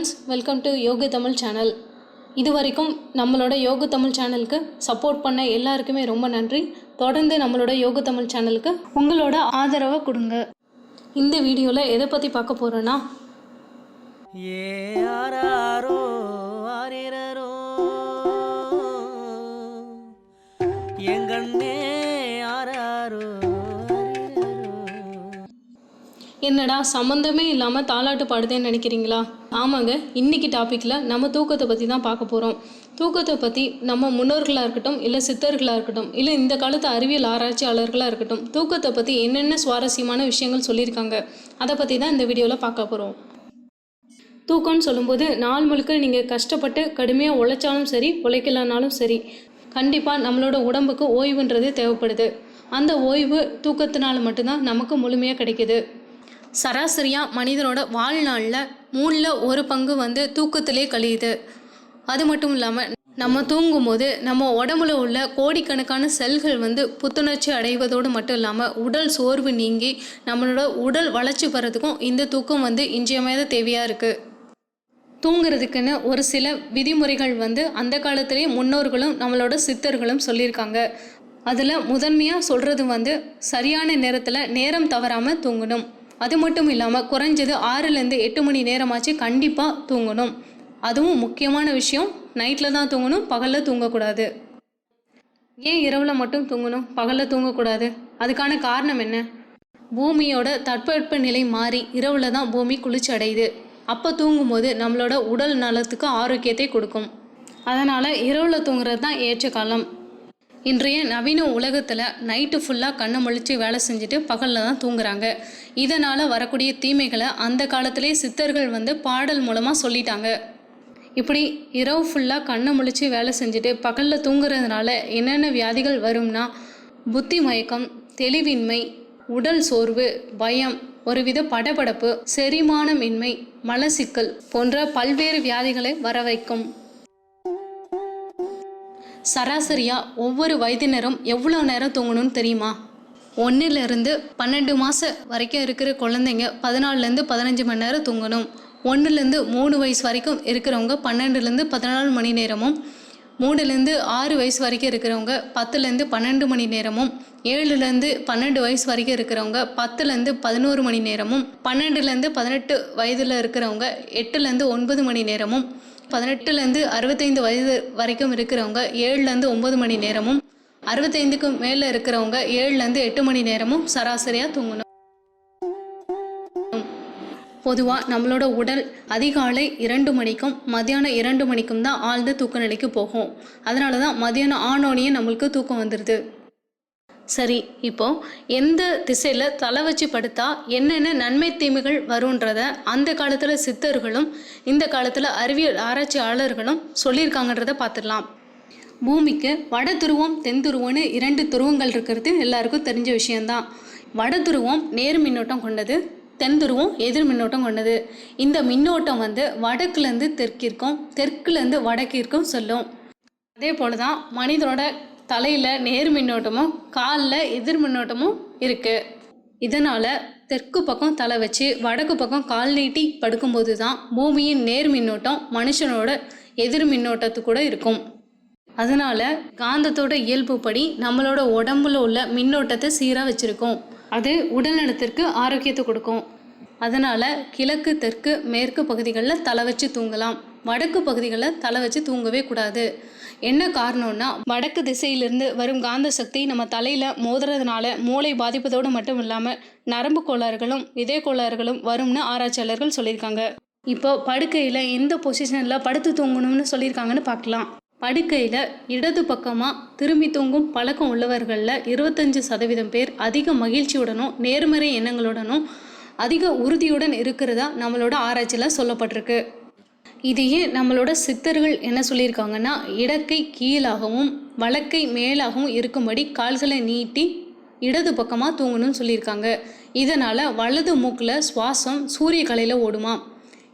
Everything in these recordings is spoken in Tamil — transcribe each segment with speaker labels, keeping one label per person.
Speaker 1: ஃப்ரெண்ட்ஸ், வெல்கம் டு யோக தமிழ் சேனல். இது வரைக்கும் நம்மளோட யோக தமிழ் சேனலுக்கு சப்போர்ட் பண்ண எல்லாருக்குமே ரொம்ப நன்றி. தொடர்ந்து நம்மளோட யோக தமிழ் சேனலுக்கு உங்களோட ஆதரவை கொடுங்க. இந்த வீடியோவில் எதை பற்றி பார்க்க போகிறோன்னா, என்னடா சம்மந்தமே இல்லாமல் தாலாட்டு பாடுதேன்னு நினைக்கிறீங்களா? ஆமாங்க, இன்றைக்கி டாப்பிக்கில் நம்ம தூக்கத்தை பற்றி தான் பார்க்க போகிறோம். தூக்கத்தை பற்றி நம்ம முன்னோர்களாக இருக்கட்டும், இல்லை சித்தர்களாக இருக்கட்டும், இல்லை இந்த காலத்து அறிவியல் ஆராய்ச்சியாளர்களாக இருக்கட்டும், தூக்கத்தை பற்றி என்னென்ன சுவாரஸ்யமான விஷயங்கள் சொல்லியிருக்காங்க, அதை பற்றி தான் இந்த வீடியோவில் பார்க்க போகிறோம். தூக்கம்னு சொல்லும்போது நாள் முழுக்க நீங்கள் கஷ்டப்பட்டு கடுமையாக உழைச்சாலும் சரி, உழைக்கலனாலும் சரி, கண்டிப்பாக நம்மளோட உடம்புக்கு ஓய்வுன்றது தேவைப்படுது. அந்த ஓய்வு தூக்கத்தினால மட்டும்தான் நமக்கு முழுமையாக கிடைக்கிது. சராசரியாக மனிதனோட வாழ்நாளில் 1/3 பங்கு தூக்கத்திலே கழியுது. அது மட்டும் இல்லாமல் நம்ம தூங்கும்போது நம்ம உடம்புல உள்ள கோடிக்கணக்கான செல்கள் புத்துணர்ச்சி அடைவதோடு மட்டும் இல்லாமல் உடல் சோர்வு நீங்கி நம்மளோட உடல் வளர்ச்சி பெறதுக்கும் இந்த தூக்கம் இன்றியமையாத தேவையாக இருக்குது. தூங்குறதுக்குன்னு ஒரு சில விதிமுறைகள் அந்த காலத்திலேயே முன்னோர்களும் நம்மளோட சித்தர்களும் சொல்லியிருக்காங்க. அதில் முதன்மையாக சொல்கிறது சரியான நேரத்தில் நேரம் தவறாமல் தூங்கணும். அது மட்டும் இல்லாமல் குறைஞ்சது 6லேருந்து 8 மணி நேரமாச்சு கண்டிப்பாக தூங்கணும். அதுவும் முக்கியமான விஷயம், நைட்டில் தான் தூங்கணும், பகலில் தூங்கக்கூடாது. ஏன் இரவில் மட்டும் தூங்கணும், பகலில் தூங்கக்கூடாது? அதுக்கான காரணம் என்ன? பூமியோட தட்பவெப்ப நிலை மாறி இரவில் தான் பூமி குளிர்ச்சி அடையுது. அப்போ தூங்கும்போது நம்மளோட உடல் நலத்துக்கு ஆரோக்கியத்தை கொடுக்கும். அதனால் இரவில் தூங்குறது தான் ஏற்ற காலம். இன்றைய நவீன உலகத்தில் நைட்டு ஃபுல்லாக கண்ணை முழிச்சு வேலை செஞ்சுட்டு பகலில் தான் தூங்குறாங்க. இதனால் வரக்கூடிய தீமைகளை அந்த காலத்திலே சித்தர்கள் பாடல் மூலமாக சொல்லிட்டாங்க. இப்படி இரவு ஃபுல்லாக கண்ணை முழிச்சு வேலை செஞ்சுட்டு பகலில் தூங்குறதுனால என்னென்ன வியாதிகள் வரும்னா, புத்தி மயக்கம், தெளிவின்மை, உடல் சோர்வு, பயம், ஒருவித படபடப்பு, செரிமானமின்மை, மலச்சிக்கல் போன்ற பல்வேறு வியாதிகளை வர வைக்கும். சராசரியாக ஒவ்வொரு வயதினரும் எவ்வளோ நேரம் தூங்கணும்னு தெரியுமா? 1லேருந்து 12 மாதம் வரைக்கும் இருக்கிற குழந்தைங்க 14லேருந்து 15 மணி நேரம் தூங்கணும். 1லேருந்து 3 வயசு வரைக்கும் இருக்கிறவங்க 12லேருந்து 14 மணி நேரமும், 3லேருந்து 6 வயசு வரைக்கும் இருக்கிறவங்க 10லேருந்து 12 மணி நேரமும், 7லேருந்து 12 வயசு வரைக்கும் இருக்கிறவங்க 10லேருந்து 11 மணி நேரமும், 12லேருந்து 18 வயதில் இருக்கிறவங்க 8லேருந்து 9 மணி நேரமும், 18லேருந்து 65 வயது வரைக்கும் இருக்கிறவங்க 7லேருந்து 9 மணி நேரமும், 65க்கு மேலே இருக்கிறவங்க 7லேருந்து 8 மணி நேரமும் சராசரியாக தூங்கணும். பொதுவாக நம்மளோட உடல் அதிகாலை 2 மணிக்கும் மதியானம் 2 மணிக்கும் தான் ஆழ்ந்த தூக்க நிலைக்கு போகும். அதனால தான் மதியானம் ஆனோனையே நம்மளுக்கு தூக்கம் வந்துடுது. சரி, இப்போது எந்த திசையில் தலை வச்சு படுத்தா என்னென்ன நன்மை தீமைகள் வரும்ன்றத அந்த காலத்தில் சித்தர்களும் இந்த காலத்தில் அறிவியல் ஆராய்ச்சியாளர்களும் சொல்லியிருக்காங்கன்றத பார்த்துடலாம். பூமிக்கு வட துருவம் தென் துருவம்னு 2 துருவங்கள் இருக்கிறது எல்லாருக்கும் தெரிஞ்ச விஷயந்தான். வட துருவம் நேர் மின்னோட்டம் கொண்டது, தென் துருவம் எதிர் மின்னோட்டம் கொண்டது. இந்த மின்னோட்டம் வடக்குலேருந்து தெற்கிற்கும் தெற்குலேருந்து வடக்கிற்கும் சொல்லும். அதே போல் தான் மனிதனோட தலையில் நேர் மின்னோட்டமும் காலில் எதிர் மின்னோட்டமும் இருக்குது. இதனால் தெற்கு பக்கம் தலை வச்சு வடக்கு பக்கம் கால் நீட்டி படுக்கும்போது தான் பூமியின் நேர் மின்னோட்டம் மனுஷனோட எதிர் மின்னோட்டத்து கூட இருக்கும். அதனால் காந்தத்தோட இயல்புப்படி நம்மளோட உடம்புல உள்ள மின்னோட்டத்தை சீராக வச்சுருக்கோம். அது உடல்நலத்திற்கு ஆரோக்கியத்தை கொடுக்கும். அதனால் கிழக்கு தெற்கு மேற்கு பகுதிகளில் தலை வச்சு தூங்கலாம், வடக்கு பகுதிகளில் தலை வச்சு தூங்கவே கூடாது. என்ன காரணம்னா, வடக்கு திசையிலிருந்து வரும் காந்த சக்தி நம்ம தலையில் மோதுறதுனால மூளை பாதிப்பதோடு மட்டும் இல்லாமல் நரம்பு கோளாறுகளும் இதய கோளாறுகளும் வரும்னு ஆராய்ச்சியாளர்கள் சொல்லியிருக்காங்க. இப்போ படுக்கையில் எந்த பொசிஷனில் படுத்து தூங்கணும்னு சொல்லியிருக்காங்கன்னு பார்க்கலாம். படுக்கையில் இடது பக்கமாக திரும்பி தூங்கும் பழக்கம் உள்ளவர்களில் 25% பேர் அதிக மகிழ்ச்சியுடனும் நேர்மறை எண்ணங்களுடனும் அதிக உறுதியுடன் இருக்கிறதா நம்மளோட ஆராய்ச்சியில் சொல்லப்பட்டிருக்கு. இதையே நம்மளோட சித்தர்கள் என்ன சொல்லியிருக்காங்கன்னா, இடக்கை கீழாகவும் வலக்கை மேலாகவும் இருக்கும்படி கால்களை நீட்டி இடது பக்கமாக தூங்கணும்னு சொல்லியிருக்காங்க. இதனால் வலது மூக்கில் சுவாசம் சூரிய கலையில் ஓடுமா.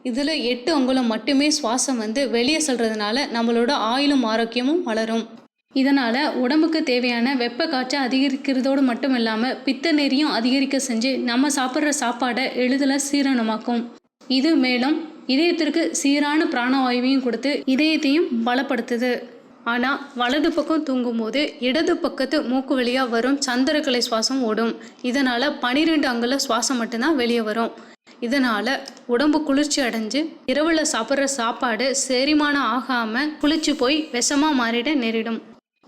Speaker 1: இதில் 8 அங்குலம் மட்டுமே சுவாசம் வெளியே செல்றதுனால நம்மளோட ஆயுளும் ஆரோக்கியமும் வளரும். இதனால் உடம்புக்கு தேவையான வெப்ப காற்றை அதிகரிக்கிறதோடு மட்டும் இல்லாமல் பித்த நெறியும் அதிகரிக்க செஞ்சு நம்ம சாப்பிட்ற சாப்பாடை எளிதில் சீரணமாக்கும். இது மேலும் இதயத்திற்கு சீரான பிராணவாயுவையும் கொடுத்து இதயத்தையும் பலப்படுத்துது. ஆனால் வலது பக்கம் தூங்கும்போது இடது பக்கத்து மூக்கு வழியாக வரும் சந்திரக்கலை சுவாசம் ஓடும். இதனால் 12 அங்குல சுவாசம் மட்டும்தான் வெளியே வரும். இதனால் உடம்பு குளிர்ச்சி அடைஞ்சு இரவில் சாப்பிட்ற சாப்பாடு செரிமானம் ஆகாமல் புளிச்சு போய் விஷமாக மாறிட நேரிடும்.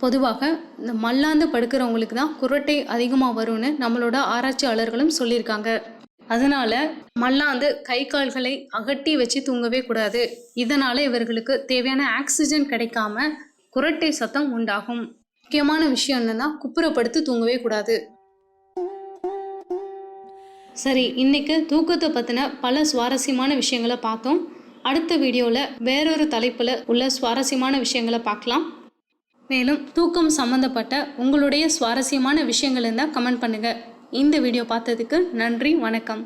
Speaker 1: பொதுவாக இந்த மல்லாந்து படுக்கிறவங்களுக்கு தான் குரட்டை அதிகமாக வரும்னு நம்மளோட ஆராய்ச்சியாளர்களும் சொல்லியிருக்காங்க. அதனால் மல்லாந்து கை கால்களை அகட்டி வச்சு தூங்கவே கூடாது. இதனால் இவர்களுக்கு தேவையான ஆக்சிஜன் கிடைக்காம குரட்டை சத்தம் உண்டாகும். முக்கியமான விஷயம் என்னன்னா குப்புறப்படுத்து தூங்கவே கூடாது. சரி, இன்னைக்கு தூக்கத்தை பற்றின பல சுவாரஸ்யமான விஷயங்களை பார்த்தோம். அடுத்த வீடியோவில் வேறொரு தலைப்பில் உள்ள சுவாரஸ்யமான விஷயங்களை பார்க்கலாம். மேலும் தூக்கம் சம்மந்தப்பட்ட உங்களுடைய சுவாரஸ்யமான விஷயங்கள் இருந்தால் கமெண்ட் பண்ணுங்கள். இந்த வீடியோ பார்த்ததுக்கு நன்றி, வணக்கம்.